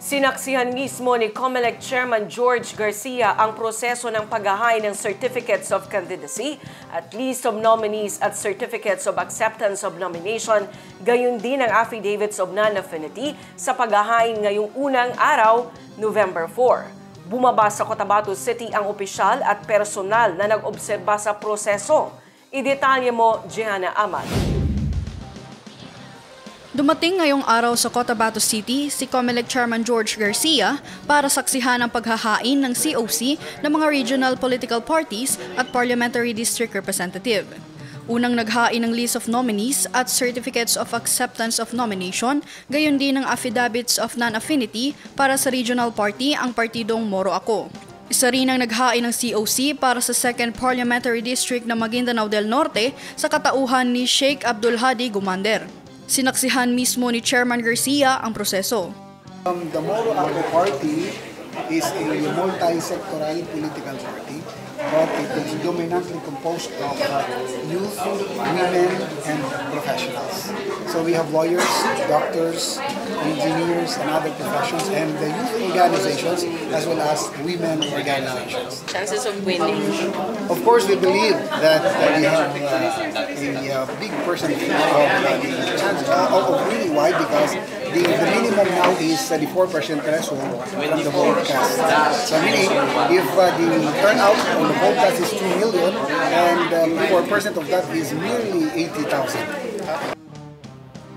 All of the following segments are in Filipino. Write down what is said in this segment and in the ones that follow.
Sinaksihan mismo ni COMELEC Chairman George Garcia ang proseso ng paghahain ng Certificates of Candidacy at List of Nominees at Certificates of Acceptance of Nomination, gayon din ang Affidavits of Non-Affinity sa paghahain ngayong unang araw, November 4. Bumaba sa Cotabato City ang opisyal at personal na nag-obserba sa proseso. Idetalye mo, Jehanna Amad. Dumating ngayong araw sa Cotabato City si COMELEC Chairman George Garcia para saksihan ang paghahain ng COC ng mga regional political parties at parliamentary district representative. Unang naghain ng list of nominees at certificates of acceptance of nomination, gayon din ng affidavits of non-affinity para sa regional party ang partidong Moro Ako. Isa rin ang naghain ng COC para sa 2nd Parliamentary District ng Maguindanao del Norte sa katauhan ni Sheikh Abdul Hadi Gumander. Sinaksihan mismo ni Chairman Garcia ang proseso. The Moro Ako Party is a multi-sectoral political party, but it is dominantly composed of youth, women, and professionals. So we have lawyers, doctors, engineers, and other professions, and the youth organizations as well as women organizations. Chances of winning? Of course, we believe that we have a big percentage of winning. Why? Because the minimum now is the 4% threshold from the vote cast. So meaning, if the turnout on the vote cast is 2 million, and 4% of that is merely 80,000.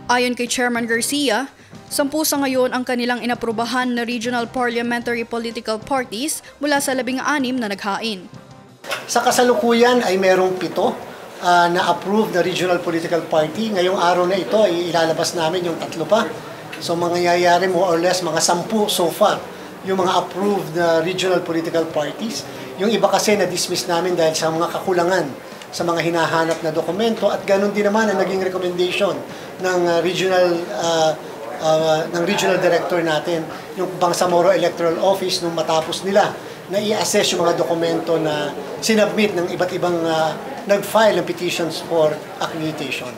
Ayon kay Chairman Garcia, 10 sa ngayon ang kanilang inaprubahan na regional parliamentary political parties mula sa 16 na naghain. Sa kasalukuyan ay merong 7 na approved na regional political party. Ngayong araw na ito ay ilalabas namin yung 3 pa. So mangyayari more or less mga 10 so far yung mga approved na regional political parties. Yung iba kasi na-dismiss namin dahil sa mga kakulangan sa mga hinahanap na dokumento at ganun din naman ang naging recommendation ng regional director natin, yung Bangsamoro Electoral Office, nung matapos nila na i-assess yung mga dokumento na sinubmit ng iba't ibang nag-file ng petitions for accreditation.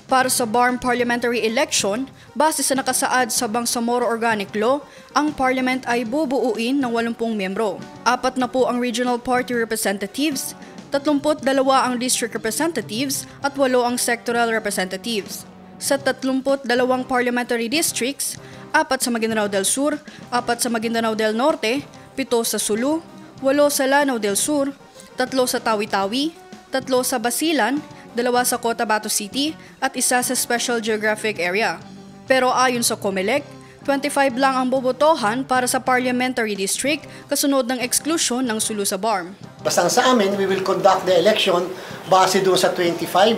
Para sa BARM parliamentary election, base sa nakasaad sa Bangsamoro Organic Law, ang parliament ay bubuuin ng 80 miyembro. 4 na po ang regional party representatives, 32 ang district representatives at 8 ang sectoral representatives. Sa 32 parliamentary districts, 4 sa Maguindanao del Sur, 4 sa Maguindanao del Norte, 7 sa Sulu, 8 sa Lanao del Sur, 3 sa Tawi-Tawi, 3 sa Basilan, 2 sa Cotabato City at 1 sa Special Geographic Area. Pero ayon sa COMELEC, 25 lang ang bobotohan para sa parliamentary district kasunod ng exclusion ng Sulu sa BARM. Basta sa amin, we will conduct the election base doon sa 25.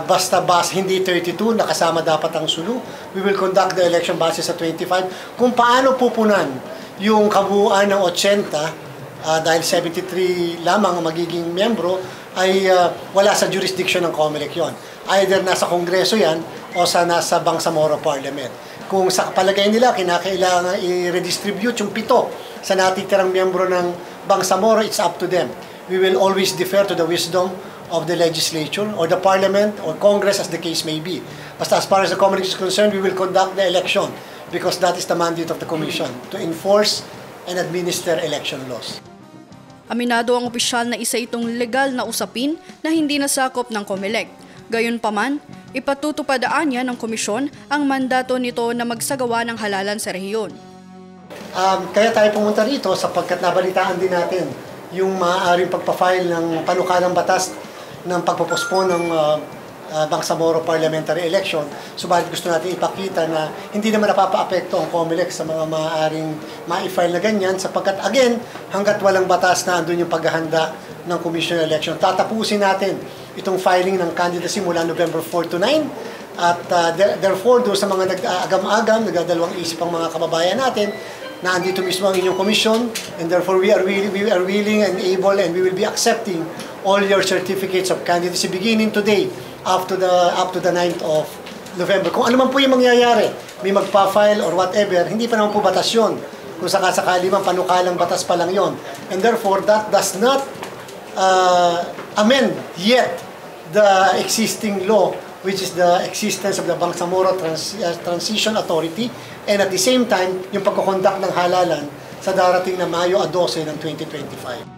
Basta hindi 32, nakasama dapat ang Sulu. We will conduct the election base sa 25. Kung paano pupunan yung kabuuan ng 80, dahil 73 lamang ang magiging membro, ay wala sa jurisdiction ng COMELEC yon. Either nasa Kongreso yan o nasa Bangsamoro Parliament. Kung sa palagay nila, kinakailangan i-redistribute yung 7 sa natitirang miyembro ng Bangsamoro, it's up to them. We will always defer to the wisdom of the legislature or the parliament or Congress as the case may be. Basta as far as the COMELEC is concerned, we will conduct the election because that is the mandate of the Commission to enforce and administer election laws. Aminado ang opisyal na isa itong legal na usapin na hindi nasakop ng COMELEC. Gayunpaman, ipatutupad niya ng komisyon ang mandato nito na magsagawa ng halalan sa rehiyon. Kaya tayo pumunta rito sapagkat nabalitaan din natin yung maaaring pagpa-file ng panukalang batas ng pagpopospon ng Bangsamoro parliamentary election. Subalit gusto natin ipakita na hindi naman napapa-apekto ang COMELEC sa mga maaaring ma-file na ganyan sapagkat again, hanggat walang batas na andun yung paghahanda ng commission election. Tatapusin natin itong filing ng candidacy mula November 4 to 9 at therefore doon sa mga nag-agam-agam, nagdadalawang isip ang mga kababayan natin na andito mismo ang inyong commission and therefore we are willing and able and we will be accepting all your certificates of candidacy beginning today up to the 9th of November. Kung ano man po yung mangyayari, may magpa-file or whatever, hindi pa naman po batas yun. Kung sakasakali man panukalang batas pa lang yon. And therefore, that does not amend yet the existing law which is the existence of the Bangsamoro Transition Authority, and at the same time, yung pagkukonduct ng halalan sa darating na Mayo 12 ng 2025.